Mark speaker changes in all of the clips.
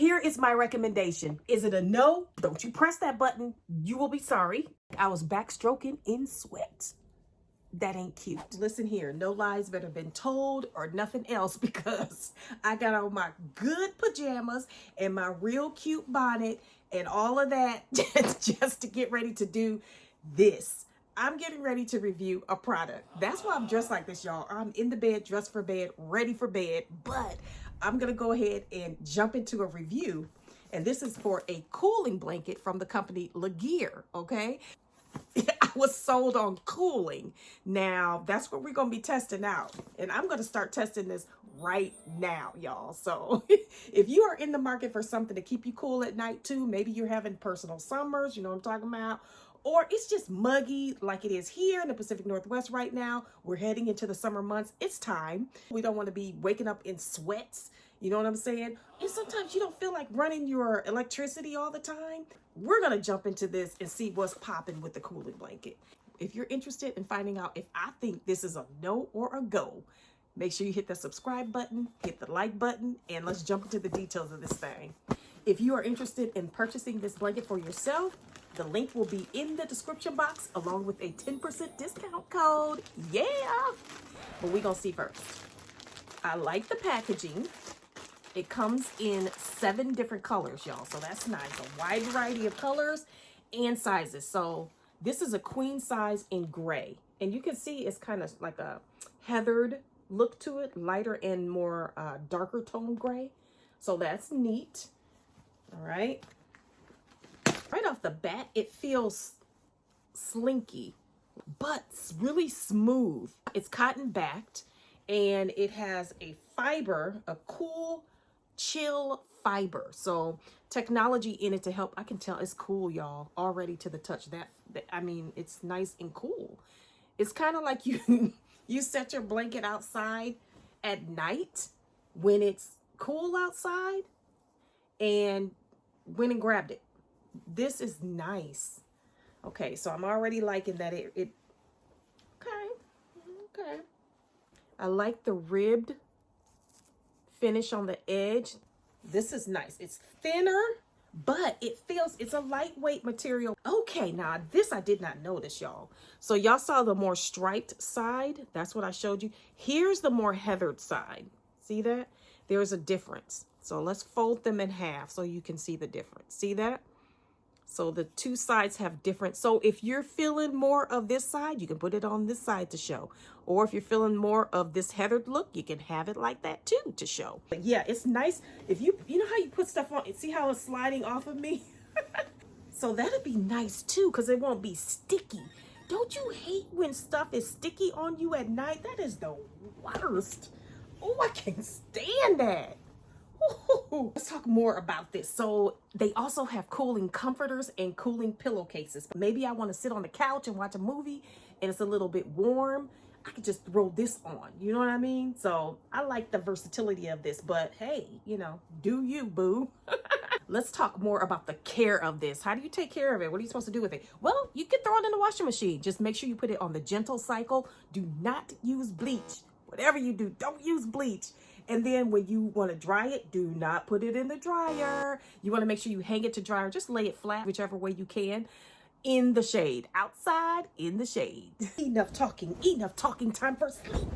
Speaker 1: Here is my recommendation. Is it a no? Don't you press that button. You will be sorry. I was backstroking in sweat. That ain't cute. Listen here, no lies better been told or nothing else, because I got on my good pajamas and my real cute bonnet and all of that just to get ready to do this. I'm getting ready to review a product. That's why I'm dressed like this, y'all. I'm in the bed, dressed for bed, ready for bed, but I'm gonna go ahead and jump into a review. And this is for a cooling blanket from the company Lagear, okay? I was sold on cooling. Now, that's what we're going to be testing out. And I'm going to start testing this right now, y'all. So if you are in the market for something to keep you cool at night too, maybe you're having personal summers, you know what I'm talking about, or it's just muggy like it is here in the Pacific Northwest right now. We're heading into the summer months. It's time. We don't want to be waking up in sweats. You know what I'm saying? And sometimes you don't feel like running your electricity all the time. We're going to jump into this and see what's popping with the cooling blanket. If you're interested in finding out if I think this is a no or a go, make sure you hit the subscribe button, hit the like button, and let's jump into the details of this thing. If you are interested in purchasing this blanket for yourself, the link will be in the description box along with a 10% discount code. Yeah! But we're going to see first. I like the packaging. It comes in 7 different colors, y'all. So that's nice. A wide variety of colors and sizes. So this is a queen size in gray. And you can see it's kind of like a heathered look to it. Lighter and more darker tone gray. So that's neat. All right. Right off the bat, it feels slinky, but really smooth. It's cotton backed. And it has a fiber, a cool, chill fiber. So technology in it to help. I can tell it's cool, y'all, already to the touch. That I mean, it's nice and cool. It's kind of like you set your blanket outside at night when it's cool outside and went and grabbed it. This is nice. Okay, so I'm already liking that it okay. I like the ribbed finish on the edge. This is nice. It's thinner, but it feels, it's a lightweight material. Okay, now this I did not notice, y'all. So y'all saw the more striped side. That's what I showed you. Here's the more heathered side. See that? There's a difference. So let's fold them in half so you can see the difference. See that? So the two sides have different. So if you're feeling more of this side, you can put it on this side to show. Or if you're feeling more of this heathered look, you can have it like that too to show. But yeah, it's nice. If you know how you put stuff on, see how it's sliding off of me? So that'd be nice too, because it won't be sticky. Don't you hate when stuff is sticky on you at night? That is the worst. Oh, I can't stand that. Ooh, let's talk more about this. So they also have cooling comforters and cooling pillowcases. Maybe I want to sit on the couch and watch a movie and it's a little bit warm. I could just throw this on, you know what I mean? So I like the versatility of this, but hey, you know, do you, boo? Let's talk more about the care of this. How do you take care of it? What are you supposed to do with it? Well, you can throw it in the washing machine. Just make sure you put it on the gentle cycle. Do not use bleach. Whatever you do, don't use bleach. And then when you want to dry it, do not put it in the dryer. You want to make sure you hang it to dry or just lay it flat, whichever way you can, in the shade. Outside, in the shade. Enough talking, time for sleep.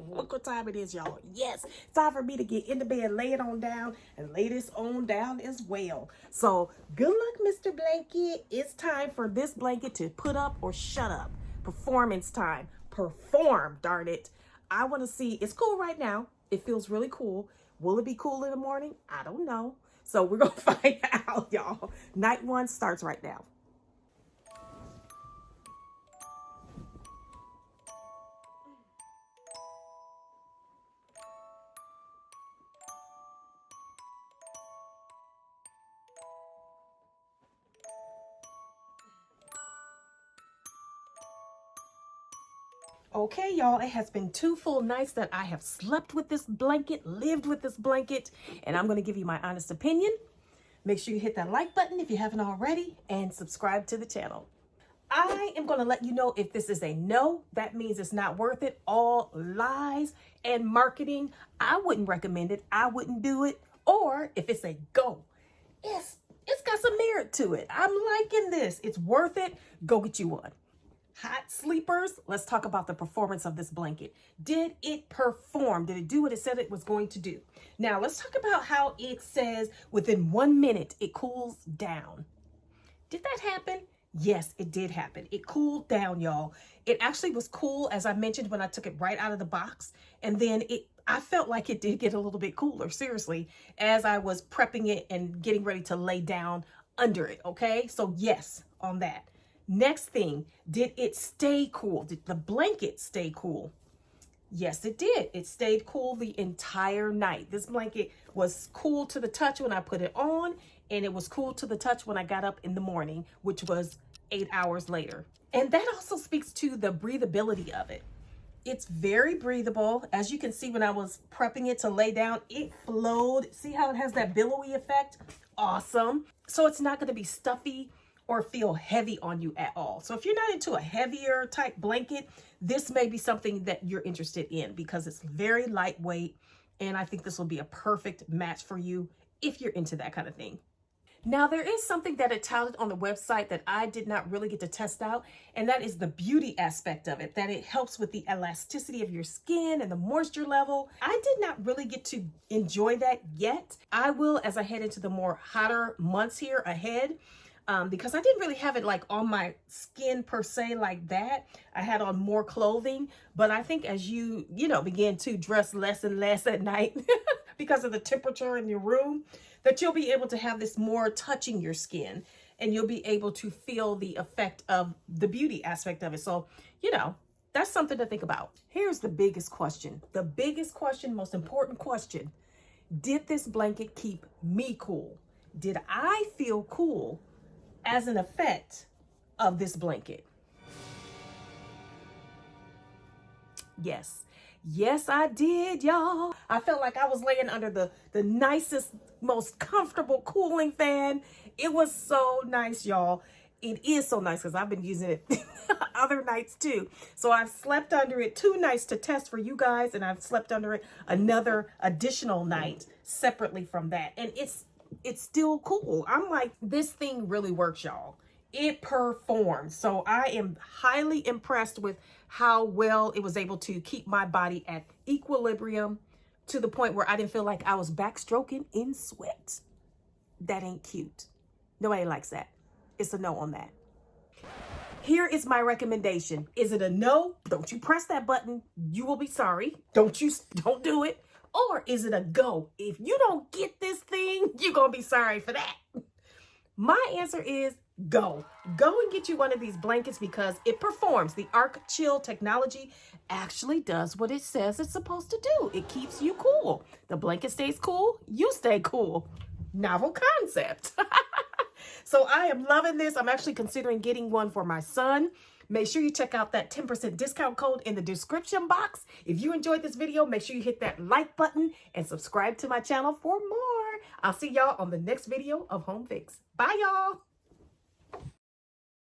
Speaker 1: Look what time it is, y'all. Yes, time for me to get in the bed, lay it on down, and lay this on down as well. So good luck, Mr. Blanket. It's time for this blanket to put up or shut up. Performance time. Perform, darn it. I want to see, it's cool right now. It feels really cool. Will it be cool in the morning? I don't know. So we're going to find out, y'all. Night 1 starts right now. Okay, y'all, it has been 2 full nights that I have slept with this blanket, lived with this blanket, and I'm going to give you my honest opinion. Make sure you hit that like button if you haven't already, and subscribe to the channel. I am going to let you know if this is a no. That means it's not worth it. All lies and marketing. I wouldn't recommend it. I wouldn't do it. Or if it's a go, it's got some merit to it. I'm liking this. It's worth it. Go get you one. Hot sleepers, let's talk about the performance of this blanket. Did it perform? Did it do what it said it was going to do? Now, let's talk about how it says within 1 minute, it cools down. Did that happen? Yes, it did happen. It cooled down, y'all. It actually was cool, as I mentioned, when I took it right out of the box. And then I felt like it did get a little bit cooler, seriously, as I was prepping it and getting ready to lay down under it, okay? So yes, on that. Next thing, did it stay cool? Did the blanket stay cool? Yes, it did. It stayed cool the entire night. This blanket was cool to the touch when I put it on, and it was cool to the touch when I got up in the morning, which was 8 hours later. And that also speaks to the breathability of it. It's very breathable. As you can see, when I was prepping it to lay down, it flowed. See how it has that billowy effect? Awesome. So it's not going to be stuffy or feel heavy on you at all. So if you're not into a heavier type blanket, this may be something that you're interested in because it's very lightweight. And I think this will be a perfect match for you if you're into that kind of thing. Now, there is something that it touted on the website that I did not really get to test out, and that is the beauty aspect of it, that it helps with the elasticity of your skin and the moisture level. I did not really get to enjoy that yet. I will as I head into the more hotter months here ahead. Because I didn't really have it like on my skin per se like that. I had on more clothing, but I think as you begin to dress less and less at night because of the temperature in your room, that you'll be able to have this more touching your skin and you'll be able to feel the effect of the beauty aspect of it. So, that's something to think about. Here's the biggest question, most important question. Did this blanket keep me cool? Did I feel cool as an effect of this blanket? Yes, I did, y'all. I felt like I was laying under the nicest, most comfortable cooling fan. It was so nice, y'all. It is so nice because I've been using it other nights too. So I've slept under it 2 nights to test for you guys, and I've slept under it another additional night separately from that. And it's still cool. I'm like, this thing really works, y'all. It performs. So I am highly impressed with how well it was able to keep my body at equilibrium to the point where I didn't feel like I was backstroking in sweat. That ain't cute. Nobody likes that. It's a no on that. Here is my recommendation. Is it a no? Don't you press that button. You will be sorry. Don't do it. Or is it a go? If you don't get this thing, you're going to be sorry for that. My answer is go. Go and get you one of these blankets because it performs. The Arc Chill technology actually does what it says it's supposed to do. It keeps you cool. The blanket stays cool. You stay cool. Novel concept. So I am loving this. I'm actually considering getting one for my son. Make sure you check out that 10% discount code in the description box. If you enjoyed this video, make sure you hit that like button and subscribe to my channel for more. I'll see y'all on the next video of Home Fix. Bye, y'all.